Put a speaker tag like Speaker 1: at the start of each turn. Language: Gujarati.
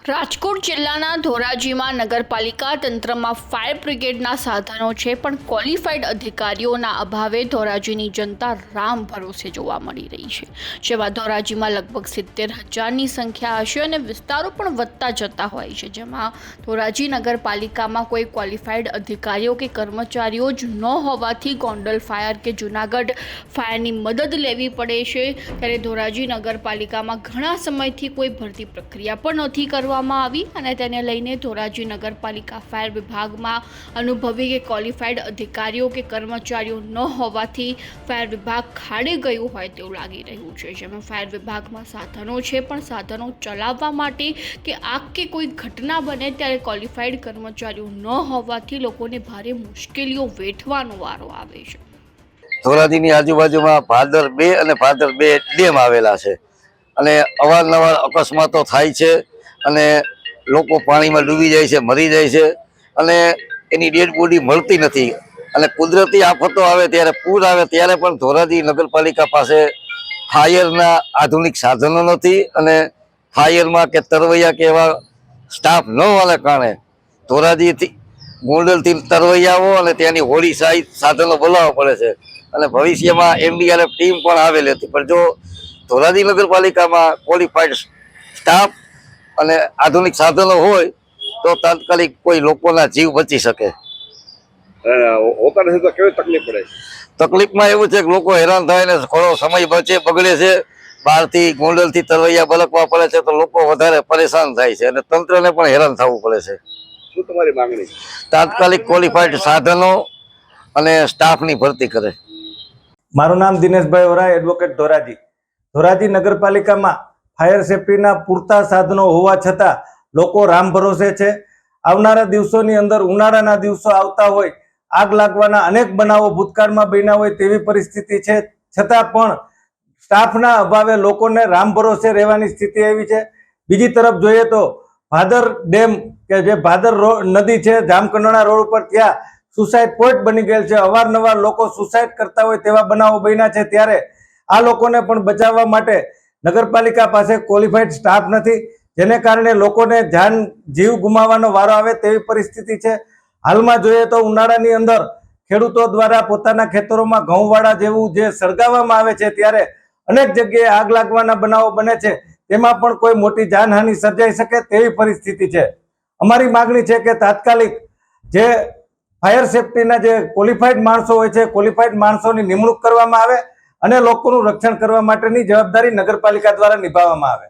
Speaker 1: રાજકોટ જિલ્લાના ધોરાજીમાં નગરપાલિકા તંત્રમાં ફાયર બ્રિગેડના સાધનો છે, પણ ક્વોલિફાઈડ અધિકારીઓના અભાવે ધોરાજીની જનતા રામ ભરોસે જોવા મળી રહી છે। જેમાં ધોરાજીમાં લગભગ 70,000ની સંખ્યા હશે અને વિસ્તારો પણ વધતા જતા હોય છે, જેમાં ધોરાજી નગરપાલિકામાં કોઈ ક્વોલિફાઈડ અધિકારીઓ કે કર્મચારીઓ જ ન હોવાથી ગોંડલ ફાયર કે જૂનાગઢ ફાયરની મદદ લેવી પડે છે। ત્યારે ધોરાજી નગરપાલિકામાં ઘણા સમયથી કોઈ ભરતી પ્રક્રિયા પણ નથી કરવામાં આવી અને તેને લઈને ધોરાજી નગરપાલિકા ફાયર વિભાગમાં અનુભવી કે ક્વોલિફાઈડ અધિકારીઓ કે કર્મચારીઓ ન હોવાથી ફાયર વિભાગ ખાડે ગયું હોય તેવું લાગી રહ્યું છે। જેમાં ફાયર વિભાગમાં સાધનો છે, પણ સાધનો ચલાવવા માટે કે આગ કે કોઈ ઘટના બને ત્યારે ક્વોલિફાઈડ કર્મચારીઓ ન હોવાથી લોકોને ભારે મુશ્કેલીઓ વેઠવાનો વારો આવે છે।
Speaker 2: ધોરાજીની આજુબાજુમાં ભાદર 2 અને ભાદર 2 ડેમ આવેલા છે અને અવારનવાર અકસ્માતો થાય છે અને લોકો પાણીમાં ડૂબી જાય છે, મરી જાય છે અને એની ડેડ બોડી મળતી નથી। અને કુદરતી આફતો આવે ત્યારે પૂર આવે ત્યારે પણ ધોરાજી નગરપાલિકા પાસે ફાયરના આધુનિક સાધનો નથી અને ફાયરમાં કે તરવૈયા કે એવા સ્ટાફ ન હોવાને કારણે ધોરાજીથી ગોંડલથી તરવૈયાઓ અને ત્યાંની હોડી સહિત સાધનો બોલાવવા પડે છે અને ભવિષ્યમાં એનડીઆરએફ ટીમ પણ આવેલી હતી, પણ જો ધોરાજી નગરપાલિકામાં ક્વોલિફાઈડ સ્ટાફ અને આધુનિક સાધનો હોય તો તાત્કાલિક કોઈ લોકોના જીવ બચી શકે।
Speaker 3: હોતા નથી તો કેવી તકલીફ પડે?
Speaker 2: તકલીફમાં એવું છે કે લોકો હેરાન થાય ને ઘણો સમય બગડે છે, બહારથી ગોંડલથી તરવૈયા બલકવા પડે છે તો લોકો વધારે પરેશાન થાય છે અને તંત્રને પણ હેરાન થવું પડે છે।
Speaker 3: શું તમારી માંગણી?
Speaker 2: તાત્કાલિક ક્વોલિફાઈડ સાધનો અને સ્ટાફની ભરતી કરે।
Speaker 4: મારું નામ દિનેશભાઈ ઓરા, એડવોકેટ ધોરાજી। ધોરાજી નગરપાલિકામાં ફાયર સેફ્ટીના પૂરતા સાધનો હોવા છતાં લોકો રામ ભરોસે છે। આવનારા દિવસોની અંદર ઉનાળાના દિવસો આવતા હોય, આગ લાગવાના અનેક બનાવો ભૂતકાળમાં બન્યા હોય તેવી પરિસ્થિતિ છે, છતાં પણ સ્ટાફના અભાવે લોકોને રામ ભરોસે રહેવાની સ્થિતિ આવી છે। બીજી તરફ જોઈએ તો ભાદર ડેમ કે જે ભાદર નદી છે જામકંડોરણા રોડ ઉપર, ત્યાં સુસાઇડ પોઈન્ટ બની ગયેલ છે। અવારનવાર લોકો સુસાઇડ કરતા હોય તેવા બનાવો બન્યા છે, ત્યારે આ લોકોને પણ બચાવવા માટે નગરપાલિકા પાસે ક્વોલિફાઈડ સ્ટાફ નથી, જેને કારણે લોકોને જીવ ગુમાવવાનો વારો આવે તેવી પરિસ્થિતિ છે। હાલમાં જોઈએ તો ઉનાળાની અંદર ખેડૂતો દ્વારા પોતાના ખેતરોમાં ઘઉંવાળા જેવું જે સળગાવવામાં આવે છે ત્યારે અનેક જગ્યાએ આગ લાગવાના બનાવો બને છે, તેમાં પણ કોઈ મોટી જાનહાનિ સર્જાઈ શકે તેવી પરિસ્થિતિ છે। અમારી માગણી છે કે તાત્કાલિક જે ફાયર સેફ્ટીના જે ક્વોલિફાઈડ માણસો હોય છે, ક્વોલિફાઈડ માણસોની નિમણૂક કરવામાં આવે અને લોકોનું રક્ષણ કરવા માટેની જવાબદારી નગરપાલિકા દ્વારા નિભાવવામાં આવે।